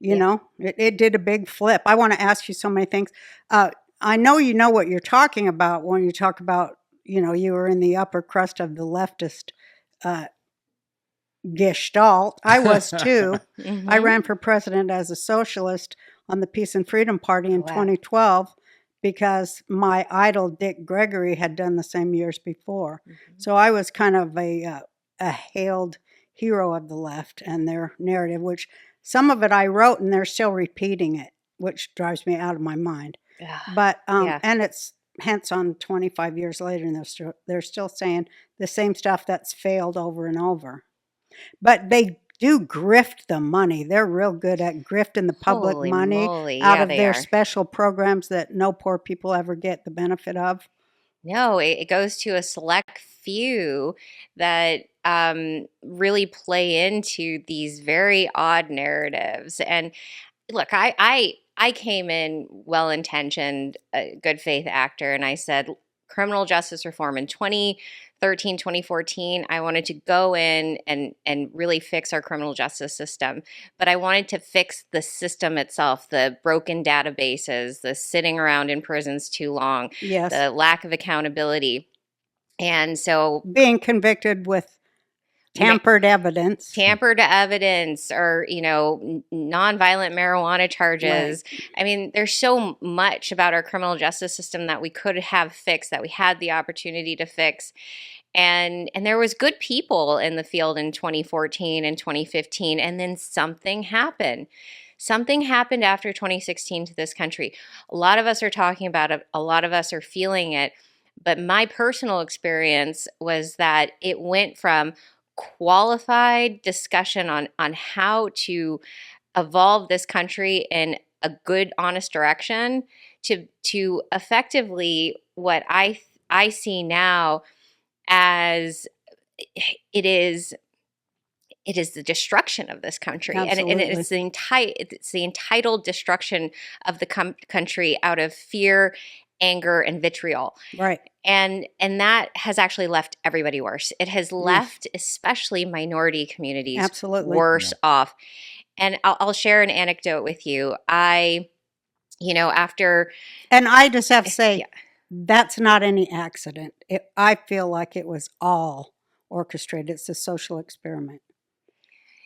You know, it did a big flip. I want to ask you so many things. I know you know what you're talking about when you talk about, you were in the upper crust of the leftist uh, gestalt. I was too. I Mm-hmm. ran for president as a socialist on the Peace and Freedom Party Oh, in wow. 2012 because my idol Dick Gregory had done the same years before. Mm-hmm. So I was kind of a hailed hero of the left and their narrative, which some of it I wrote and they're still repeating it, which drives me out of my mind. But Yeah. and it's hence on 25 years later, and they're still saying the same stuff that's failed over and over. But they do grift the money. They're real good at grifting the public Holy money moly. out Yeah, of they their are. special programs that no poor people ever get the benefit of. No, it goes to a select few that really play into these very odd narratives. And look, I came in well intentioned, a good faith actor, and I said criminal justice reform in 2013, 2014. I wanted to go in and really fix our criminal justice system, but I wanted to fix the system itself, the broken databases, the sitting around in prisons too long, Yes. the lack of accountability. And so Being convicted with ma- tampered evidence. tampered evidence or nonviolent marijuana Right. charges. I mean, there's so much about our criminal justice system that we could have fixed, that we had the opportunity to fix. And there was good people in the field in 2014 and 2015, and then something happened after 2016 to this country. A lot of us are talking about it, a lot of us are feeling it, but my personal experience was that it went from qualified discussion on how to evolve this country in a good, honest direction to effectively what I see now as it is the destruction of this country, and Absolutely. it's the entitled destruction of the country out of fear, anger, and vitriol. Right. And that has actually left everybody worse. It has Mm, left especially minority communities absolutely. worse Yeah. off. And I'll share an anecdote with you. After, And I just have to yeah, say, that's not any accident. I feel like it was all orchestrated. It's a social experiment.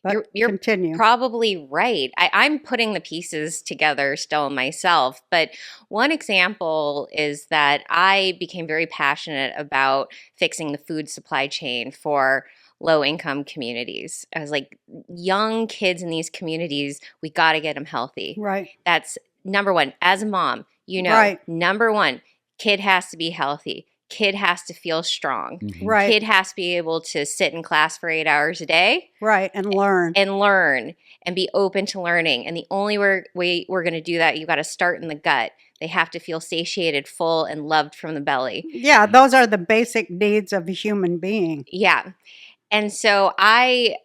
But you're continue. probably right. I'm putting the pieces together still myself, but one example is that I became very passionate about fixing the food supply chain for low income communities. I was like, young kids in these communities, we got to get them healthy. Right. That's number one. As a mom, Right. number one, kid has to be healthy. Kid has to feel strong. Hmm. Right. Kid has to be able to sit in class for 8 hours a day Right. And learn. and learn and be open to learning. And the only way we're going to do that, you got to start in the gut. They have to feel satiated, full, and loved from the belly. Yeah, those are the basic needs of a human being. Yeah. And so I,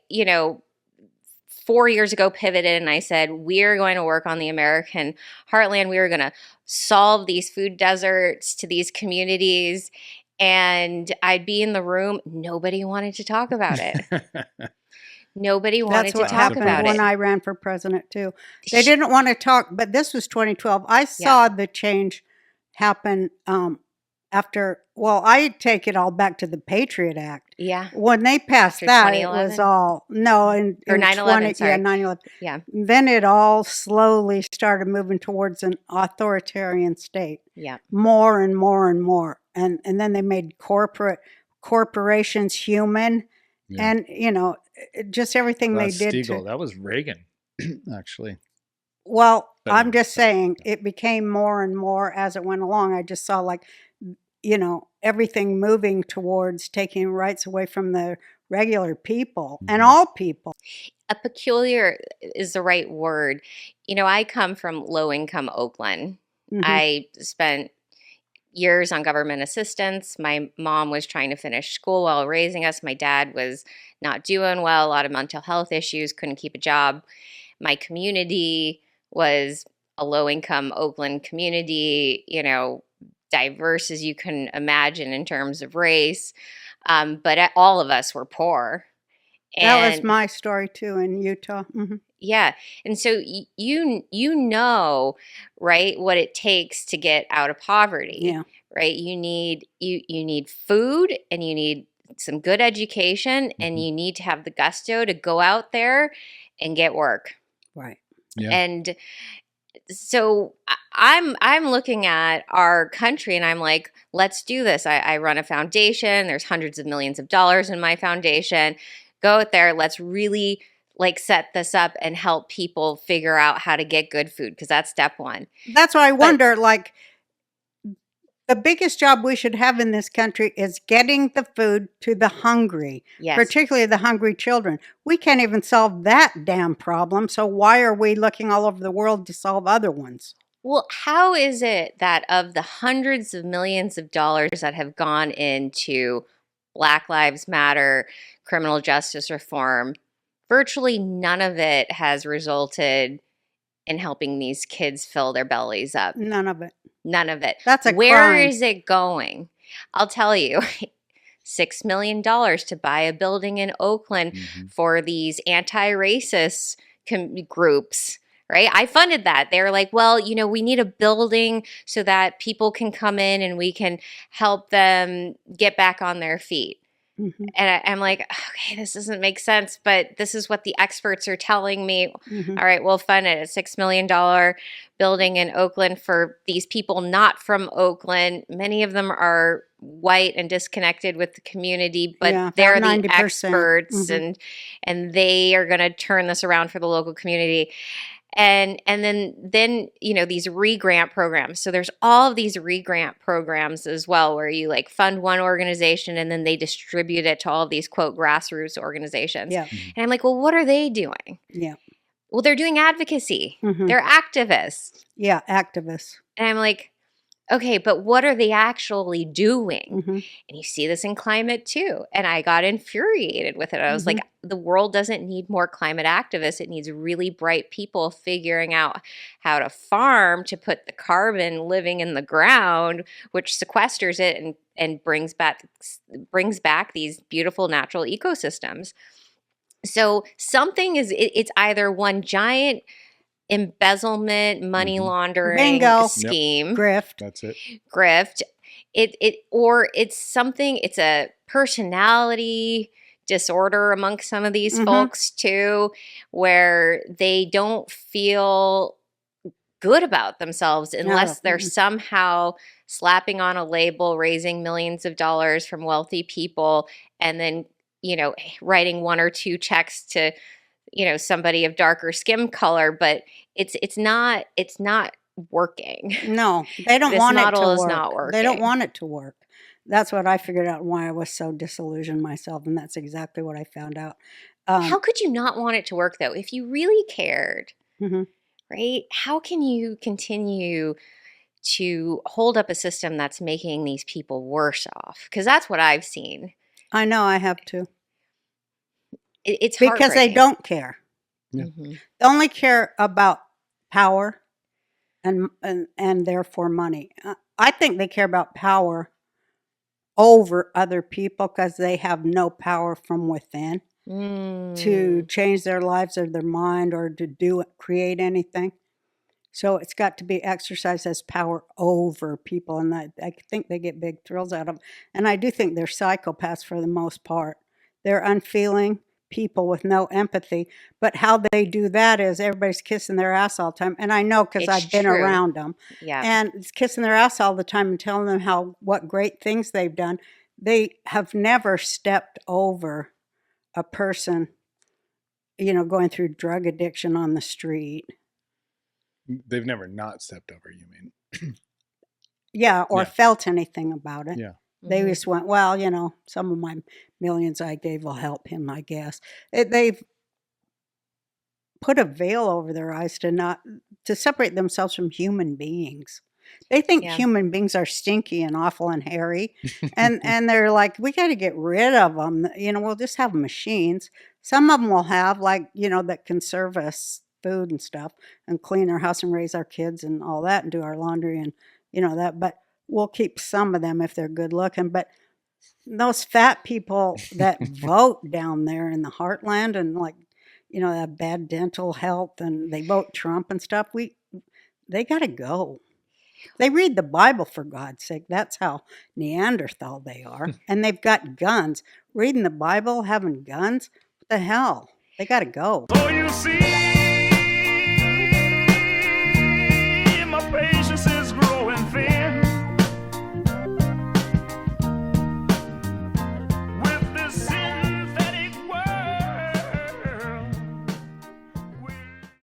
4 years ago pivoted and I said, we're going to work on the American heartland. We are going to solve these food deserts to these communities. And I'd be in the room. Nobody wanted to talk about it. Nobody That's wanted to what That's talk happened about when it. surprising. I ran for president too. They didn't want to talk, but this was 2012. I saw the change happen after. Well, I take it all back to the Patriot Act. Yeah. When they passed After that, it was 2011? all no Or in 9/11, 20, yeah, sorry. 9/11. Yeah. Then it all slowly started moving towards an authoritarian state, Yeah. more and more and more, and then they made corporations human, Yeah. and just everything they That's did to. Stiegel. That was Reagan, actually. Well, But I'm anyway, just sorry. saying it became more and more as it went along. I just saw like, everything moving towards taking rights away from the regular people and Mhm. all people. A peculiar is the right word. I come from low income Oakland. Hmm. I spent years on government assistance. My mom was trying to finish school while raising us. My dad was not doing well, a lot of mental health issues, couldn't keep a job. My community was a low income Oakland community, diverse as you can imagine in terms of race. But all of us were poor. That was And my story too in Utah. yeah. And so you know, right, what it takes to get out of poverty, Yeah, right? You need food, and you need some good education, and Mhm. you need to have the gusto to go out there and get work. right. Yeah. And so I'm looking at our country, and I'm like, let's do this. I run a foundation. There's hundreds of millions of dollars in my foundation. Go out there. Let's really like set this up and help people figure out how to get good food, because that's step one. That's why I But wonder, like, the biggest job we should have in this country is getting the food to the hungry, yes, particularly the hungry children. We can't even solve that damn problem. So why are we looking all over the world to solve other ones? well, how is it that of the hundreds of millions of dollars that have gone into Black Lives Matter, criminal justice reform, virtually none of it has resulted in helping these kids fill their bellies up? None of it. None of it. That's a Where crime. is it going? I'll tell you. $6 million to buy a building in Oakland Mhm. for these anti-racist groups, right? I funded that. They were like, well, you know, we need a building so that people can come in and we can help them get back on their feet. Mhm, And I'm like, okay, this doesn't make sense, but this is what the experts are telling me. mhm. All right, we'll fund it. A $6 million building in Oakland for these people not from Oakland. Many of them are white and disconnected with the community, but Yeah, about they're the 90%. experts, Mhm. and they are going to turn this around for the local community. And then you know, these re-grant programs. So there's all of these re-grant programs as well, where you like fund one organization and then they distribute it to all of these quote grassroots organizations. Yeah, Mhm. And I'm like, well, what are they doing? yeah. Well, they're doing advocacy. Mhm. They're activists. Yeah, activists. And I'm like, okay, but what are they actually doing? Mhm, And you see this in climate too. And I got infuriated with it. I was mhm. like, the world doesn't need more climate activists. It needs really bright people figuring out how to farm to put the carbon living in the ground, which sequesters it and brings back these beautiful natural ecosystems. So something it's either one giant embezzlement, money Mhm. laundering Bingo. Yep. scheme, Grift. That's it. grift. Or it's something, it's a personality disorder amongst some of these Mhm. folks too, where they don't feel good about themselves unless they're Mm-mm. somehow slapping on a label, raising millions of dollars from wealthy people, and then, you know, writing one or two checks to, you know, somebody of darker skin color. But it's not working. No, they don't This want it to model is work. not They don't working. want it to work. That's what I figured out, why I was so disillusioned myself, and that's exactly what I found out. How could you not want it to work though? If you really cared, Mhm. right? How can you continue to hold up a system that's making these people worse off? Because that's what I've seen. I know, I have to. It's Because they heartbreaking. don't care. Yeah. Mhm. They only care about power and therefore money. I think they care about power over other people because they have no power from within to Mm. change their lives or their mind or to create anything. So it's got to be exercised as power over people, and I think they get big thrills out of it. And I do think they're psychopaths for the most part. They're unfeeling people with no empathy. But how they do that is everybody's kissing their ass all the time. And I know because It's I've been true. around them. Yeah. And it's kissing their ass all the time and telling them what great things they've done. They have never stepped over a person, going through drug addiction on the street. They've never not stepped over, you mean? Yeah, or Yeah. felt anything about it. Yeah. They Mhm. just went, well, some of my millions I gave will help him, I guess. They've put a veil over their eyes to separate themselves from human beings. They think Yeah. human beings are stinky and awful and hairy, and they're like, we got to get rid of them. We'll just have machines. Some of them will have that can serve us food and stuff and clean our house and raise our kids and all that and do our laundry and that. But we'll keep some of them if they're good looking. But Those fat people that vote down there in the heartland and like, have bad dental health and they vote Trump and stuff, they got to go. They read the Bible, for God's sake. That's how Neanderthal they are. And they've got guns. Reading the Bible, having guns? What the hell? They got to go. So you see,